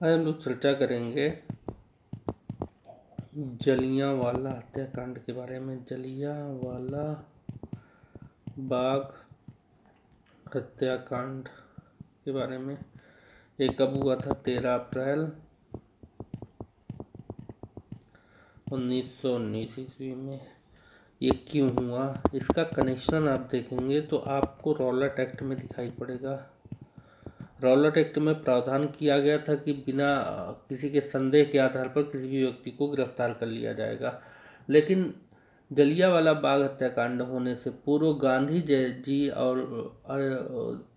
आज हम लोग चर्चा करेंगे जलियांवाला हत्याकांड के बारे में। जलियांवाला बाग हत्याकांड के बारे में। ये कब हुआ था? 13 अप्रैल 1919 ईस्वी में। ये क्यों हुआ, इसका कनेक्शन आप देखेंगे तो आपको रॉलेट एक्ट में दिखाई पड़ेगा। रॉलेट एक्ट में प्रावधान किया गया था कि बिना किसी के संदेह के आधार पर किसी भी व्यक्ति को गिरफ्तार कर लिया जाएगा। लेकिन जलियांवाला बाग हत्याकांड होने से पूर्व गांधी जी और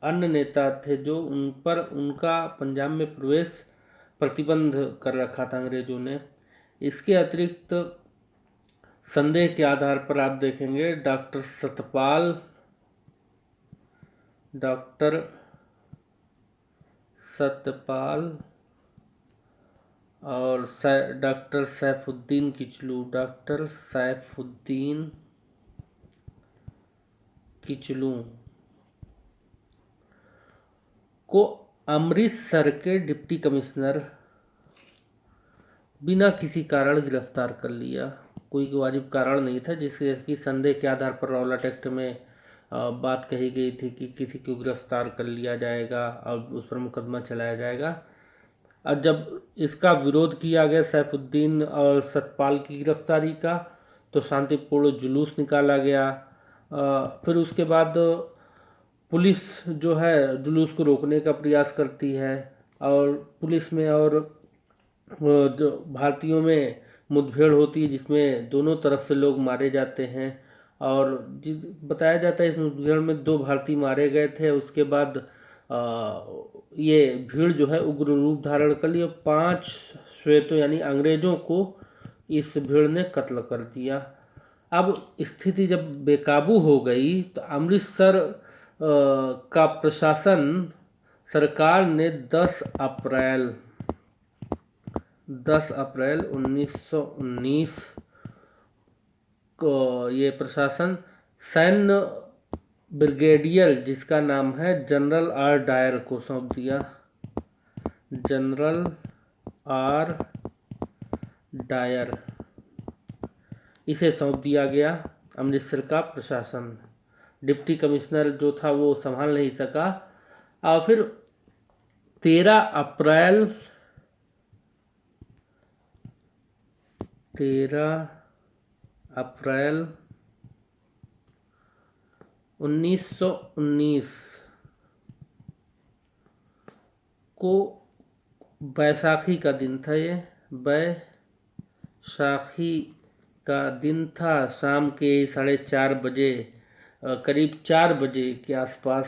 अन्य नेता थे जो उन पर उनका पंजाब में प्रवेश प्रतिबंध कर रखा था अंग्रेजों ने। इसके अतिरिक्त संदेह के आधार पर आप देखेंगे डॉक्टर सत्यपाल और डॉक्टर सैफुद्दीन किचलू को अमृतसर के डिप्टी कमिश्नर बिना किसी कारण गिरफ्तार कर लिया। कोई वाजिब कारण नहीं था जिससे कि संदेह के आधार पर रॉलेट एक्ट में बात कही गई थी कि किसी को गिरफ्तार कर लिया जाएगा और उस पर मुकदमा चलाया जाएगा। और जब इसका विरोध किया गया सैफुद्दीन और सतपाल की गिरफ्तारी का, तो शांतिपूर्ण जुलूस निकाला गया। फिर उसके बाद पुलिस जो है जुलूस को रोकने का प्रयास करती है और पुलिस में और जो भारतीयों में मुठभेड़ होती है जिसमें दोनों तरफ से लोग मारे जाते हैं। और बताया जाता है इस मुठभेड़ में 2 भारतीय मारे गए थे। उसके बाद ये भीड़ जो है उग्र रूप धारण कर ली और 5 श्वेतों यानी अंग्रेजों को इस भीड़ ने कत्ल कर दिया। अब स्थिति जब बेकाबू हो गई तो अमृतसर का प्रशासन सरकार ने 10 अप्रैल 1919 को ये प्रशासन सैन्य ब्रिगेडियर जिसका नाम है जनरल आर डायर को सौंप दिया। जनरल आर डायर इसे सौंप दिया गया अमृतसर का प्रशासन। डिप्टी कमिश्नर जो था वो संभाल नहीं सका। और फिर 13 अप्रैल 1919 को बैसाखी का दिन था। ये बैसाखी का दिन था। शाम के 4:30 बजे, करीब 4 बजे के आसपास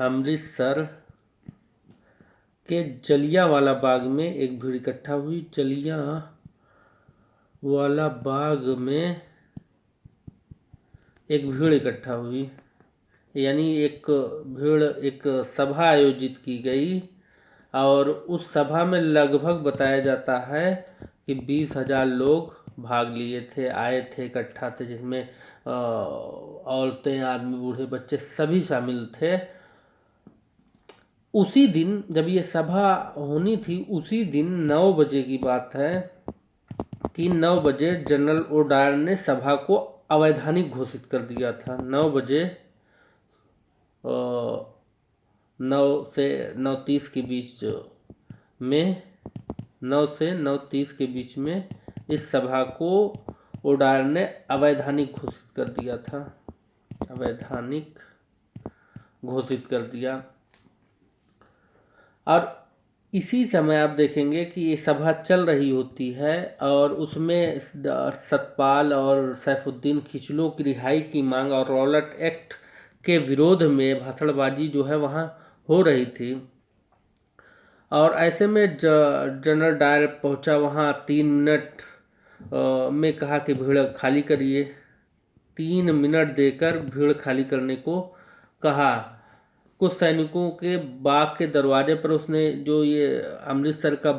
अमृतसर के जलियांवाला बाग में एक भीड़ इकट्ठा हुई। जलियांवाला बाग में एक भीड़ इकट्ठा हुई यानी एक सभा आयोजित की गई और उस सभा में लगभग बताया जाता है कि 20,000 लोग भाग लिए थे, आए थे, इकट्ठा थे, जिसमें औरतें, आदमी, बूढ़े, बच्चे सभी शामिल थे। उसी दिन जब ये सभा होनी थी, उसी दिन 9 बजे की बात है कि 9 बजे जनरल ओ डायर ने सभा को अवैधानिक घोषित कर दिया था। 9 बजे 9 से 9:30 के बीच में 9 से 9:30 के बीच में इस सभा को ओडायर ने अवैधानिक घोषित कर दिया था। अवैधानिक घोषित कर दिया। और इसी समय आप देखेंगे कि ये सभा चल रही होती है और उसमें सतपाल और सैफुद्दीन खिचलू की रिहाई की मांग और रॉलेट एक्ट के विरोध में भाषणबाजी जो है वहाँ हो रही थी। और ऐसे में जनरल डायर पहुंचा वहाँ। 3 मिनट में कहा कि भीड़ खाली करिए। 3 मिनट देकर भीड़ खाली करने को कहा। कुछ सैनिकों के बाग के दरवाजे पर उसने जो ये अमृतसर का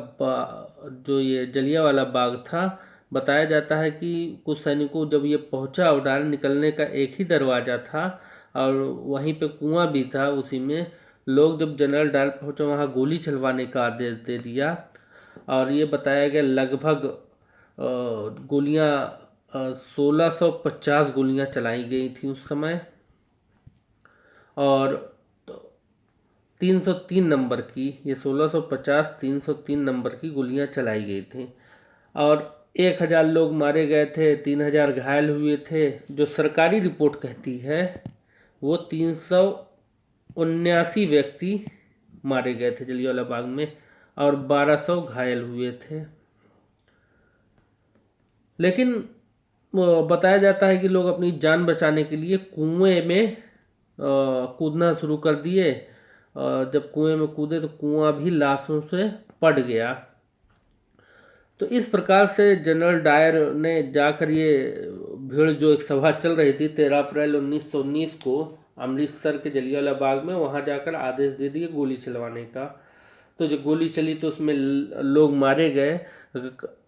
जो ये जलियांवाला बाग था, बताया जाता है कि कुछ सैनिकों जब ये पहुंचा और निकलने का एक ही दरवाज़ा था और वहीं पे कुआं भी था उसी में, लोग जब जनरल डायर पहुंचे वहां गोली चलवाने का आदेश दे दिया और ये बताया गया लगभग गोलियां 1650 गोलियां चलाई गई थी उस समय और 303 नंबर की, ये 1650 303 नंबर की गोलियां चलाई गई थी और 1000 लोग मारे गए थे, 3000 घायल हुए थे। जो सरकारी रिपोर्ट कहती है वो 379 व्यक्ति मारे गए थे जलियांवाला बाग में और 1200 घायल हुए थे। लेकिन बताया जाता है कि लोग अपनी जान बचाने के लिए कुएं में कूदना शुरू कर दिए। जब कुएं में कूदे तो कुआं भी लाशों से पट गया। तो इस प्रकार से जनरल डायर ने जाकर ये भीड़, जो एक सभा चल रही थी 13 अप्रैल 1919 को अमृतसर के जलियांवाला बाग में, वहां जाकर आदेश दे दिए गोली चलवाने का। तो जो गोली चली तो उसमें लोग मारे गए,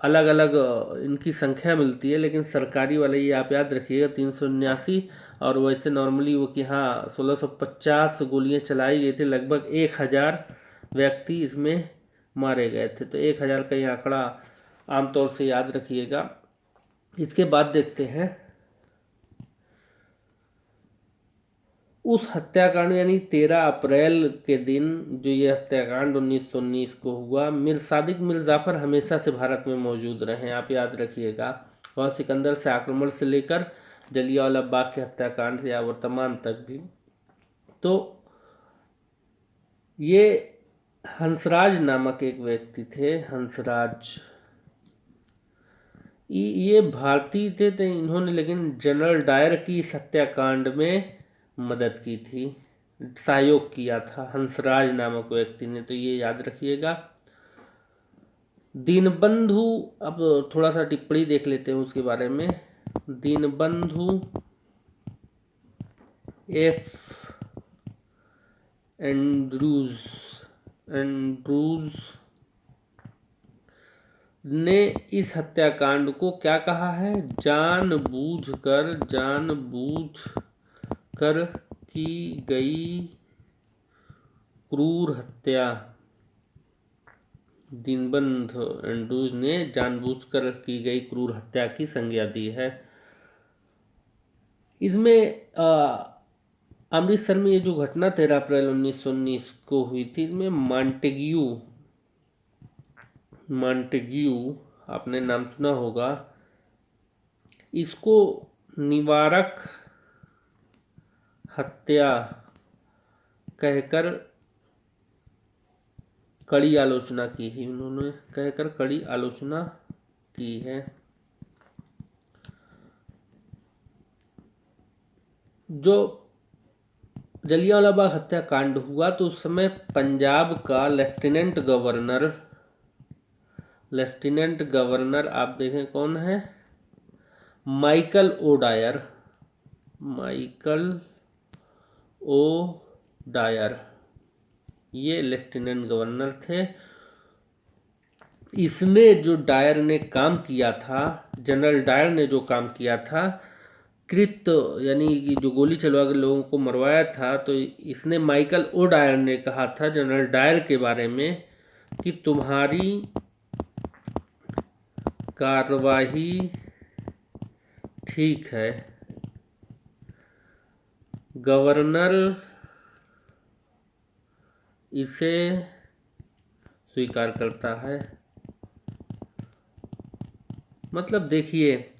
अलग अलग इनकी संख्या मिलती है, लेकिन सरकारी वाले ये आप याद रखिएगा 379। और वैसे नॉर्मली वो कि हाँ 1650 गोलियां चलाई गई थी, लगभग 1000 व्यक्ति इसमें मारे गए थे। तो 1000 का ये आंकड़ा आमतौर से याद रखिएगा। इसके बाद देखते हैं उस हत्याकांड यानी 13 अप्रैल के दिन जो ये हत्याकांड 1919 को हुआ। मीर सादिक मीर जाफर हमेशा से भारत में मौजूद रहे, आप याद रखिएगा। वह सिकंदर से आक्रमण से लेकर जलियांवाला बाग के हत्याकांड या वर्तमान तक भी। तो ये हंसराज नामक एक व्यक्ति थे, हंसराज, ये भारतीय थे। तो इन्होंने लेकिन जनरल डायर की इस हत्याकांड में मदद की थी, सहयोग किया था हंसराज नामक व्यक्ति ने। तो ये याद रखिएगा। दीनबंधु, अब थोड़ा सा टिप्पणी देख लेते हैं उसके बारे में। दीनबंधु एफ एंड्रूज ने इस हत्याकांड को क्या कहा है? जानबूझकर की गई क्रूर हत्या। दीनबंधु एंड्रूज ने जानबूझकर की गई क्रूर हत्या की संज्ञा दी है। इसमें अमृतसर में ये जो घटना 13 अप्रैल 1919 को हुई थी, इसमें मॉन्टेग्यू आपने नाम सुना होगा, इसको निवारक हत्या कहकर कड़ी आलोचना की है। उन्होंने कहकर कड़ी आलोचना की है। जो जलियांवाला बाग हत्याकांड हुआ तो उस समय पंजाब का लेफ्टिनेंट गवर्नर आप देखें कौन है? माइकल ओ डायर, ये लेफ्टिनेंट गवर्नर थे। इसने जो डायर ने काम किया था, जनरल डायर ने जो काम किया था, कृत यानी कि जो गोली चलवा के लोगों को मरवाया था, तो इसने माइकल ओ डायर ने कहा था जनरल डायर के बारे में कि तुम्हारी कार्रवाई ठीक है। गवर्नर इसे स्वीकार करता है। मतलब देखिए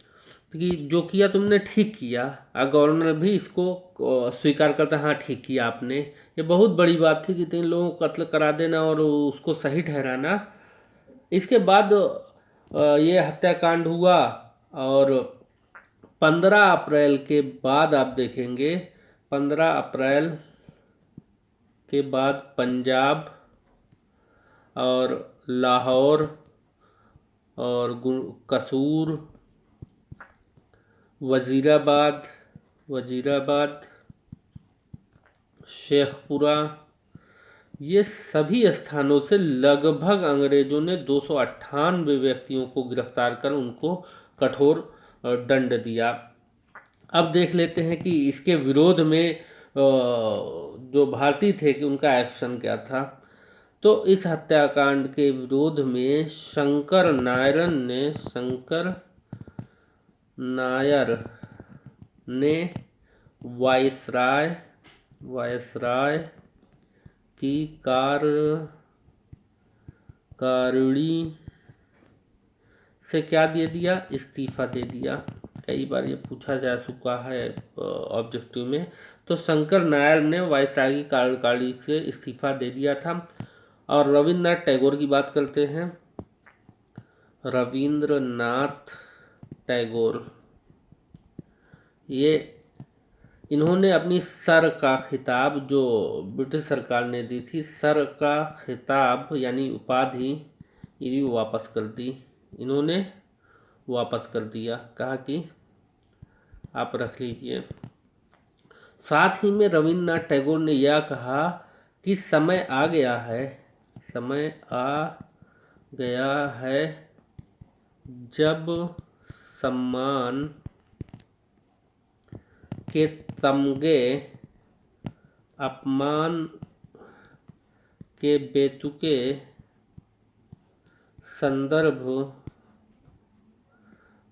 कि जो किया तुमने ठीक किया, और गवर्नर भी इसको स्वीकार करता, हाँ ठीक किया आपने। ये बहुत बड़ी बात थी कि 3 लोगों को कत्ल करा देना और उसको सही ठहराना। इसके बाद ये हत्याकांड हुआ और 15 अप्रैल के बाद आप देखेंगे, 15 अप्रैल के बाद पंजाब और लाहौर और कसूर, वजीराबाद, शेखपुरा, ये सभी स्थानों से लगभग अंग्रेजों ने 298 व्यक्तियों को गिरफ्तार कर उनको कठोर दंड दिया। अब देख लेते हैं कि इसके विरोध में जो भारतीय थे कि उनका एक्शन क्या था। तो इस हत्याकांड के विरोध में शंकर नायर ने वायसराय की कार्यकारिणी से क्या दे दिया, इस्तीफा दे दिया। कई बार ये पूछा जा चुका है ऑब्जेक्टिव में। तो शंकर नायर ने वायसराय की कार्यकारिणी से इस्तीफा दे दिया था। और रविन्द्रनाथ टैगोर की बात करते हैं। रविंद्रनाथ टैगोर, इन्होंने अपनी सर का खिताब जो ब्रिटिश सरकार ने दी थी, सर का खिताब यानी उपाधि, ये वापस कर दी। इन्होंने वापस कर दिया, कहा कि आप रख लीजिए। साथ ही में रविन्द्रनाथ टैगोर ने यह कहा कि समय आ गया है जब सम्मान के तमगे अपमान के बेतुके संदर्भ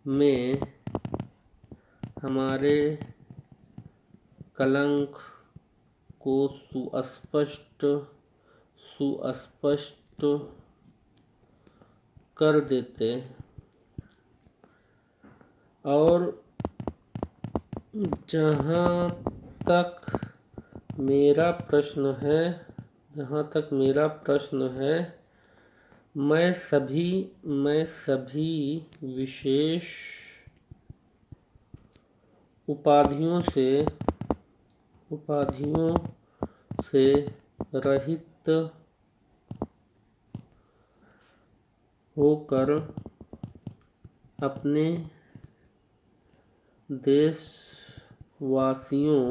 में हमारे कलंक को सुस्पष्ट कर देते। और जहाँ तक मेरा प्रश्न है, मैं सभी विशेष उपाधियों से रहित होकर अपने देशवासियों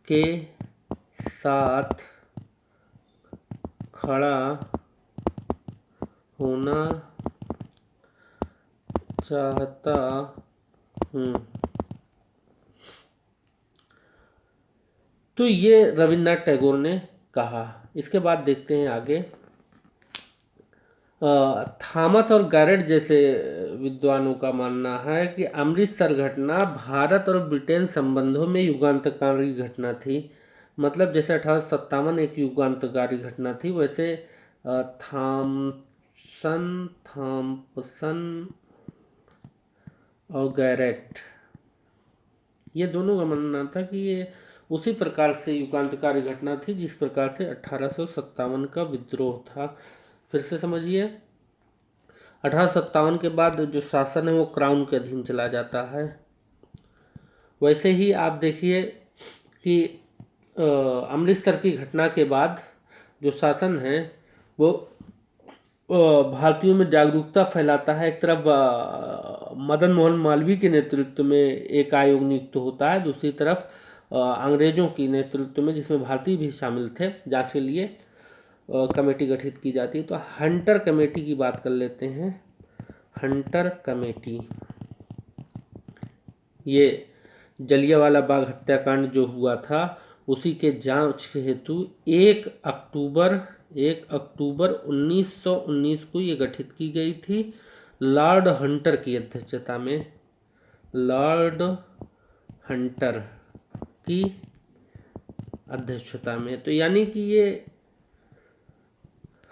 के साथ खड़ा होना चाहता हूँ। तो ये रविन्द्रनाथ टैगोर ने कहा। इसके बाद देखते हैं आगे। थॉमस और गैरेट जैसे विद्वानों का मानना है कि अमृतसर घटना भारत और ब्रिटेन संबंधों में युगांतकारी घटना थी। मतलब जैसे 1857 एक युगांतकारी घटना थी, वैसे थॉम्पसन और गैरेट, ये दोनों का मानना था कि ये उसी प्रकार से युगांतकारी घटना थी जिस प्रकार से 1857 का विद्रोह था। फिर से समझिए, 1857 के बाद जो शासन है वो क्राउन के अधीन चला जाता है। वैसे ही आप देखिए कि अमृतसर की घटना के बाद जो शासन है वो भारतीयों में जागरूकता फैलाता है। एक तरफ मदन मोहन मालवीय के नेतृत्व में एक आयोग नियुक्त होता है, दूसरी तरफ अंग्रेजों की नेतृत्व में, जिसमें भारतीय भी शामिल थे, जांच के लिए कमेटी गठित की जाती है। तो हंटर कमेटी की बात कर लेते हैं। हंटर कमेटी, ये जलियांवाला बाग हत्याकांड जो हुआ था उसी के जांच हेतु 1 अक्टूबर 1919 को ये गठित की गई थी, लॉर्ड हंटर की अध्यक्षता में। लॉर्ड हंटर की अध्यक्षता में, तो यानी कि ये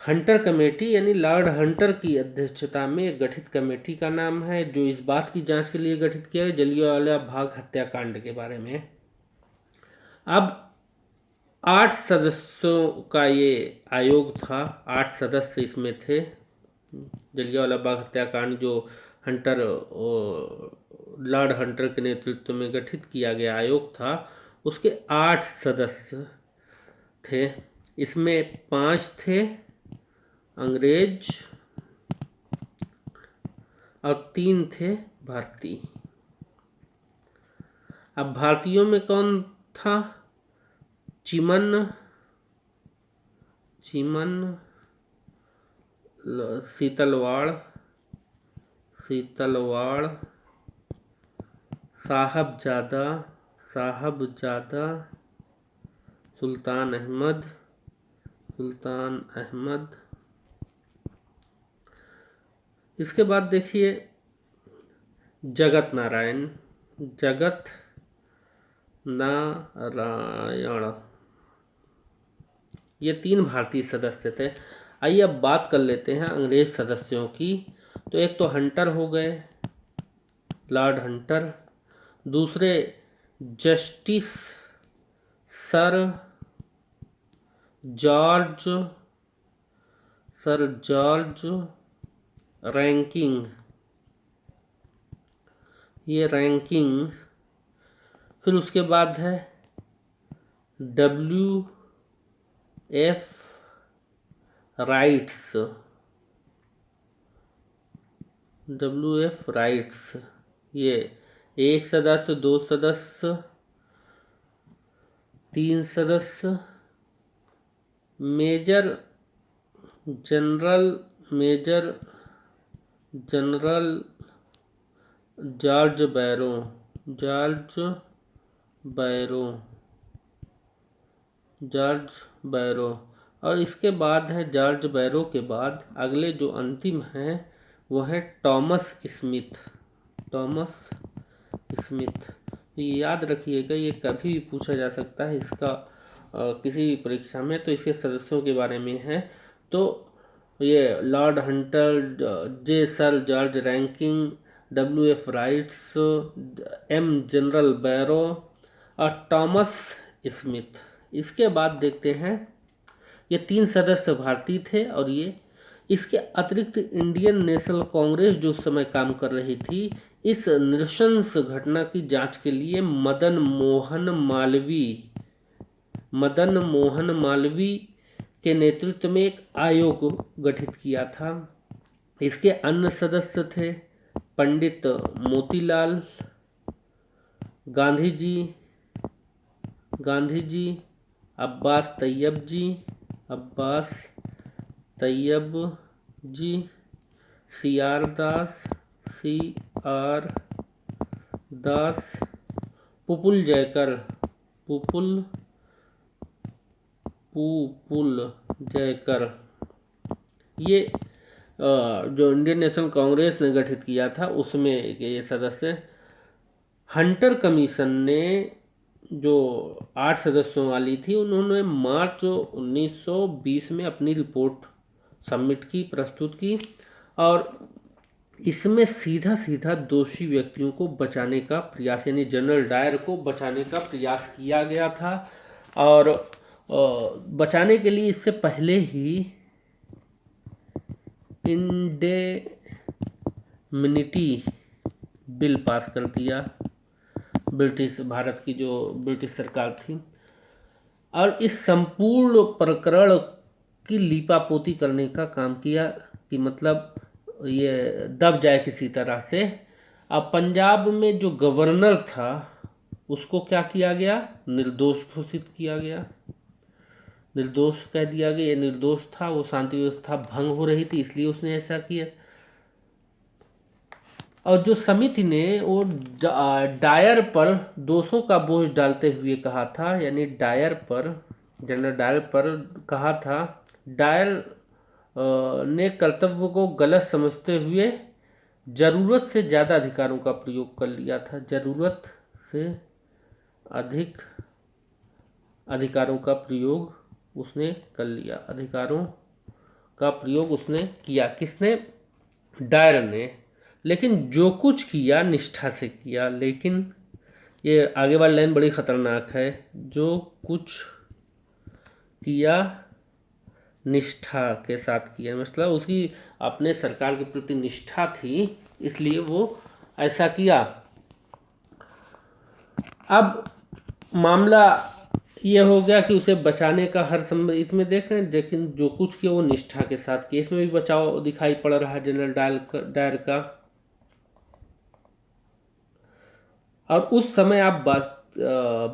हंटर कमेटी यानी लॉर्ड हंटर की अध्यक्षता में गठित कमेटी का नाम है, जो इस बात की जांच के लिए गठित किया है जलियांवाला बाग हत्याकांड के बारे में। अब 8 सदस्यों का ये आयोग था, 8 सदस्य इसमें थे। जलियांवाला बाग हत्याकांड जो लॉर्ड हंटर के नेतृत्व में गठित किया गया आयोग था, उसके 8 सदस्य थे। इसमें 5 थे अंग्रेज और 3 थे भारतीय। अब भारतीयों में कौन था? चिमन, सीतलवाड़, साहबजादा साहबजादा सुल्तान अहमद। इसके बाद देखिए जगत नारायण। ये 3 भारतीय सदस्य थे। आइए अब बात कर लेते हैं अंग्रेज सदस्यों की। तो एक तो हंटर हो गए, लॉर्ड हंटर। दूसरे जस्टिस सर जॉर्ज रैंकिंग। ये रैंकिंग। फिर उसके बाद है WF राइट्स। ये 1 सदस्य, 2 सदस्य, 3 सदस्य। मेजर जनरल जॉर्ज बैरो। और इसके बाद है जॉर्ज बैरो के बाद अगले जो अंतिम हैं वो है टॉमस स्मिथ। ये याद रखिएगा, ये कभी भी पूछा जा सकता है इसका किसी भी परीक्षा में। तो इसके सदस्यों के बारे में है। तो ये lord Hunter, sir George Ranking, WF Wrights, General Barrow और टॉमस स्मिथ। इसके बाद देखते हैं ये 3 सदस्य भारतीय थे और ये इसके अतिरिक्त इंडियन नेशनल कांग्रेस जो उस समय काम कर रही थी, इस नृशंस घटना की जांच के लिए मदन मोहन मालवीय के नेतृत्व में एक आयोग गठित किया था। इसके अन्य सदस्य थे पंडित मोतीलाल गांधी जी, अब्बास तैयब जी, CR दास, पुपुल जयकर। ये जो इंडियन नेशनल कांग्रेस ने गठित किया था उसमें ये सदस्य। हंटर कमीशन ने जो 8 सदस्यों वाली थी, उन्होंने मार्च 1920 में अपनी रिपोर्ट प्रस्तुत की और इसमें सीधा दोषी व्यक्तियों को बचाने का प्रयास, यानी जनरल डायर को बचाने का प्रयास किया गया था। और बचाने के लिए इससे पहले ही इंडेमिनिटी बिल पास कर दिया भारत की जो ब्रिटिश सरकार थी। और इस संपूर्ण प्रकरण की लीपापोती करने का काम किया कि मतलब ये दब जाए किसी तरह से। अब पंजाब में जो गवर्नर था उसको क्या किया गया, निर्दोष घोषित किया गया, निर्दोष कह दिया गया। ये निर्दोष था, वो शांति व्यवस्था भंग हो रही थी इसलिए उसने ऐसा किया। और जो समिति ने वो डायर पर दोषों का बोझ डालते हुए कहा था, यानी जनरल डायर पर कहा था, डायर ने कर्तव्य को गलत समझते हुए जरूरत से ज़्यादा अधिकारों का प्रयोग कर लिया था। जरूरत से अधिक अधिकारों का प्रयोग उसने कर लिया। अधिकारों का प्रयोग उसने किया। किसने? डायर ने। लेकिन जो कुछ किया निष्ठा से किया। लेकिन ये आगे वाली लाइन बड़ी खतरनाक है। जो कुछ किया निष्ठा के साथ किया, मतलब उसकी अपने सरकार के प्रति निष्ठा थी इसलिए वो ऐसा किया। अब मामला ये हो गया कि उसे बचाने का हर संभव, इसमें देख रहे हैं, लेकिन जो कुछ किया वो निष्ठा के साथ किया। इसमें भी बचाव दिखाई पड़ रहा है जनरल डायर का। और उस समय आप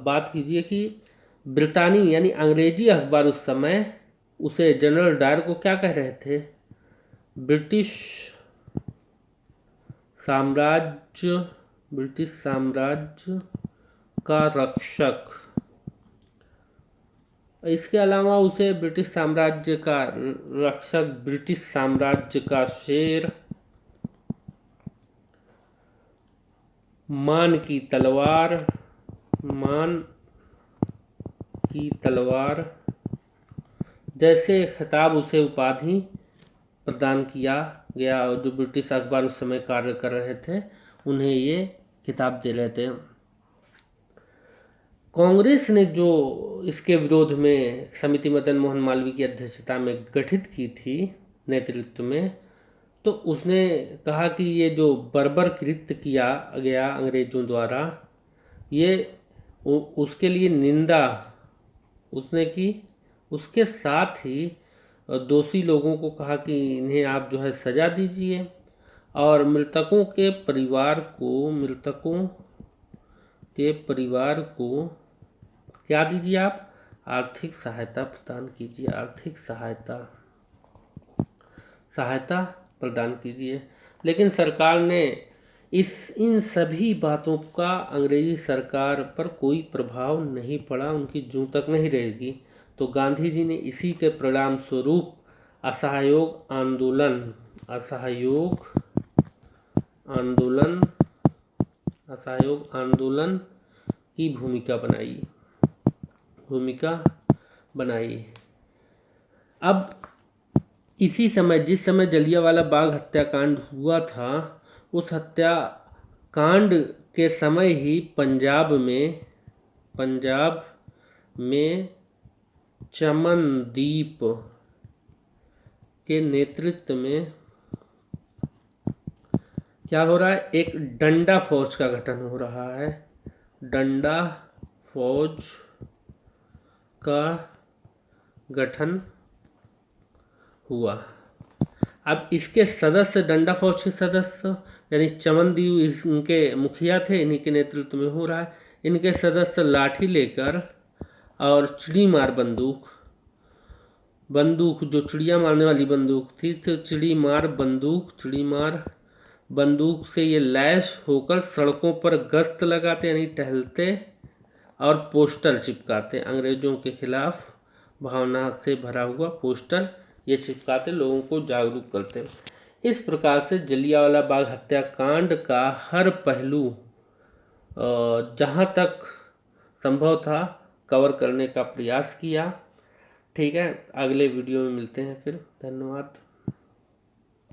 बात कीजिए कि ब्रिटानी यानी अंग्रेजी अखबार उस समय उसे जनरल डायर को क्या कह रहे थे, ब्रिटिश साम्राज्य का रक्षक। इसके अलावा उसे ब्रिटिश साम्राज्य का रक्षक, ब्रिटिश साम्राज्य का शेर, मान की तलवार, मान की तलवार जैसे खिताब, उसे उपाधि प्रदान किया गया। जो ब्रिटिश अखबार उस समय कार्य कर रहे थे उन्हें ये खिताब दे रहे थे। कांग्रेस ने जो इसके विरोध में समिति मदन मोहन मालवीय की अध्यक्षता में गठित की थी नेतृत्व में, तो उसने कहा कि ये जो बर्बर कृत्य किया गया अंग्रेजों द्वारा, ये उसके लिए निंदा उसने की। उसके साथ ही दोषी लोगों को कहा कि इन्हें आप जो है सजा दीजिए, और मृतकों के परिवार को क्या दीजिए आप, आर्थिक सहायता प्रदान कीजिए, आर्थिक सहायता प्रदान कीजिए। लेकिन सरकार ने इन सभी बातों का अंग्रेजी सरकार पर कोई प्रभाव नहीं पड़ा, उनकी जूं तक नहीं रहेगी। तो गांधी जी ने इसी के परिणाम स्वरूप असहयोग आंदोलन की भूमिका बनाई। अब इसी समय, जिस समय जलियांवाला बाग हत्याकांड हुआ था, उस हत्याकांड के समय ही पंजाब में चमनदीप के नेतृत्व में क्या हो रहा है, एक डंडा फौज का गठन हो रहा है। डंडा फौज का गठन हुआ। अब इसके सदस्य, डंडा फौज के सदस्य यानी चमनदीप इनके मुखिया थे, इन्हीं के नेतृत्व में हो रहा है। इनके सदस्य लाठी लेकर और चिड़ी मार बंदूक जो चिड़िया मारने वाली बंदूक थी, तो चिड़ी मार बंदूक से ये लैस होकर सड़कों पर गश्त लगाते यानी टहलते और पोस्टर चिपकाते, अंग्रेजों के खिलाफ भावना से भरा हुआ पोस्टर ये चिपकाते, लोगों को जागरूक करते। इस प्रकार से जलियांवाला बाग हत्याकांड का हर पहलू जहाँ तक संभव था कवर करने का प्रयास किया। ठीक है, अगले वीडियो में मिलते हैं फिर। धन्यवाद।